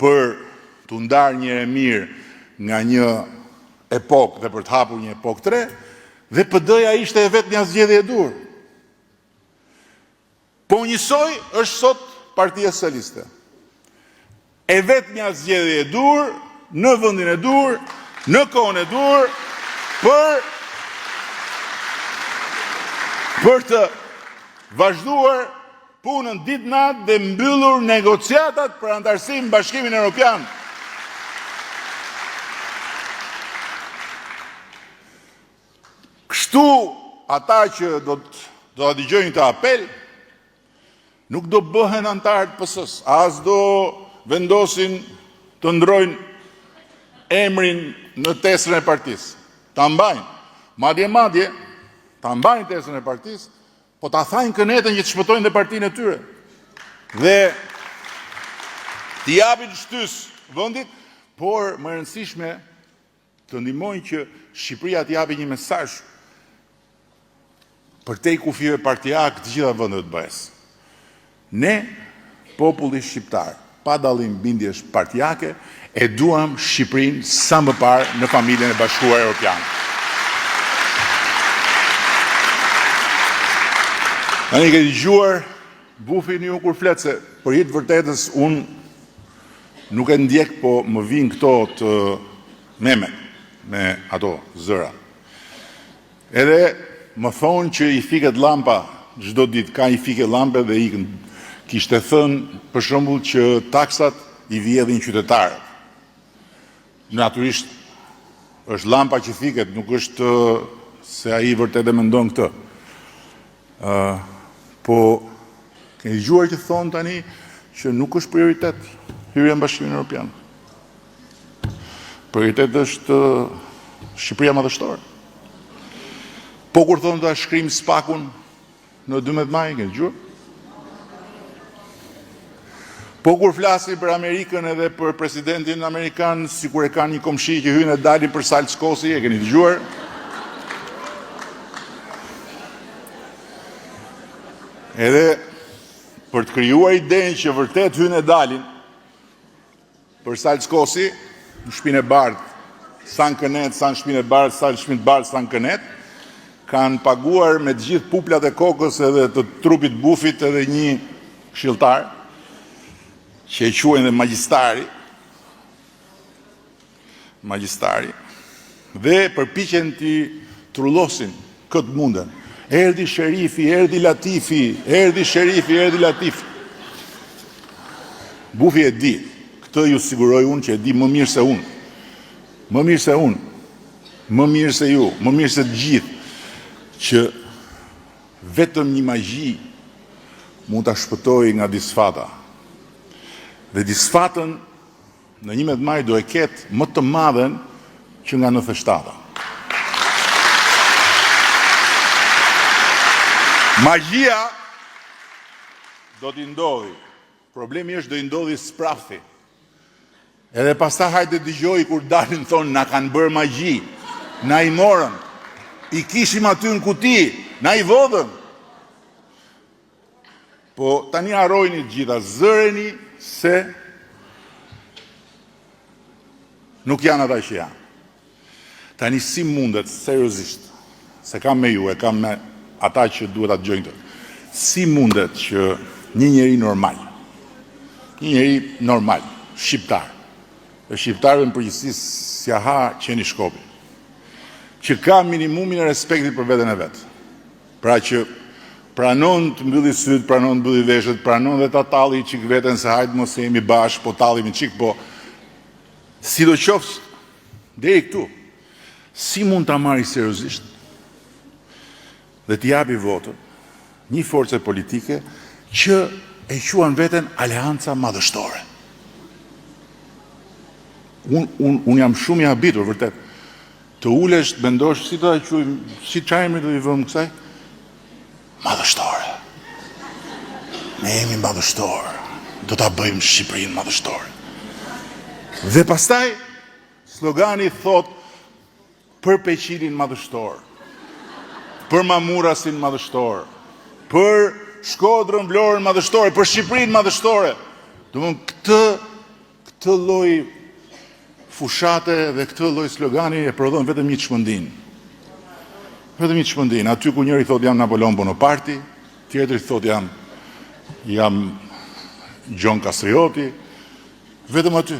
për të ndarë një e mirë nga një epokë dhe për të hapur një epokë tre, dhe PD-ja ishte e vetë një zgjedhje e dur. Po njësoj është sot Partia Socialiste. E vetë një zgjedhje e dur, në vendin e dur, në kohën e dur, për të vazhduar punën ditë natë dhe mbyllur negociatat për antarësim në Bashkimin Evropian. Kështu ata që do të dëgjojnë të apel, nuk do bëhen antarë të PS-s, as do vendosin të ndrojnë emrin në testrën e partisë. Ta mbajnë, madje, ta mbajnë testrën e partisë, po ta thajnë kënetën që të shpëtojnë dhe partinë e tyre. Dhe t'i japin shtys vendit, por më rëndësishme të ndihmojnë që Shqipëria t'i japi një mesazh për te i kufive partijak të gjitha vendet të BE-s. Ne, populli shqiptar, pa dallim bindjesh partijake, e duam Shqipërinë sa më parë në familjen e Bashkuar Evropiane. Tani ke dëgjuar bufin ju kur flet se për hir të vërtetës unë nuk e ndjek, po më vijnë këto të meme me ato zëra. Edhe më thonë që i fiket lampa çdo ditë, ka i fiket lampe dhe ikën. Kishte thënë për shembull që taksat i vjedhin qytetarët. Natyrisht është lampa që fiket, nuk është se ai vërtet e mendon këtë. Po keni dëgjuar që thonë tani që nuk është prioritet hyrja në Bashkimin Evropian. Prioritet është Shqipëria madhështore. Po kur thonë të shkrim spakun në 12 maj, keni dëgjuar? Po kur flasin për Amerikën edhe për presidentin amerikan, si kur e kanë një komshi që hynë e dalin për salë Skosi, e keni dëgjuar? Edhe për të krijuar idenë që vërtet hynë e dalin për salë Skosi, në shpinë e bardhë, sa në Kënet, sa në shpinë e bardhë, sa në shpinë e bardhë, sa në Kënet, kanë paguar me të gjithë puplat e kokës edhe të trupit bufit edhe një këshilltar, që e quajnë dhe magjistari, dhe përpiqen t'i trullosin këtë munden. Erdi sherifi, erdi Latifi. Bufi e di, këtë ju siguroj unë që e di më mirë se unë. Më mirë se ju, më mirë se të gjithë, që vetëm një magji mund t'a shpëtoj nga disfata. Dhe disfatën në 11 maj do e ketë më të madhen që nga 97. Magjia do t'i ndodhi. Problemi është do i ndodhi sprafti. Edhe pastaj hajde dëgjoj kur dalin thonë na kanë bërë magji, na i morën, i kishim aty në kuti, na i vodhën. Po tani harrojni gjitha, zëreni se nuk janë ata që janë. Tani si mundet, seriozisht, se kam me ju, e kam me ata që duhet atë gjojnë të, si mundet që një njeri normal, shqiptar, dhe shqiptarëve në përgjithësi si aha qeni Shkopi, që ka minimumin e respektit për veten e vetë. Pra që pranon të mbylli syt, pranon të mbylli veshët, pranon dhe ta talli qik veten se hajtë mos jemi bashkë, po talli mi qik, po sidoqoftë deri këtu, si mund ta marrë seriozisht dhe t'i japi votën një forcë politike që e quan veten Aleanca Madhështore. Unë jam shumë i habitur, vërtet, të ulesh, të mendosh, si do ta quajmë, si çajmë do i vëmë kësaj? Madhështore. Ne jemi madhështorë. Do ta bëjmë Shqipërinë madhështore. Dhe pastaj slogani thot për Peqinin madhështor, për Mamurasin madhështor, për Shkodrën Vlorën madhështore, për Shqipërinë madhështore. Domthon këtë këtë lloj fushate dhe këtë lloj slogani e prodhon vetëm një çmendin. Vetëm një çmendin. Aty ku njëri thot jam Napoleon Bonaparte, tjetri thot jam Gjon Kastrioti, vetëm aty.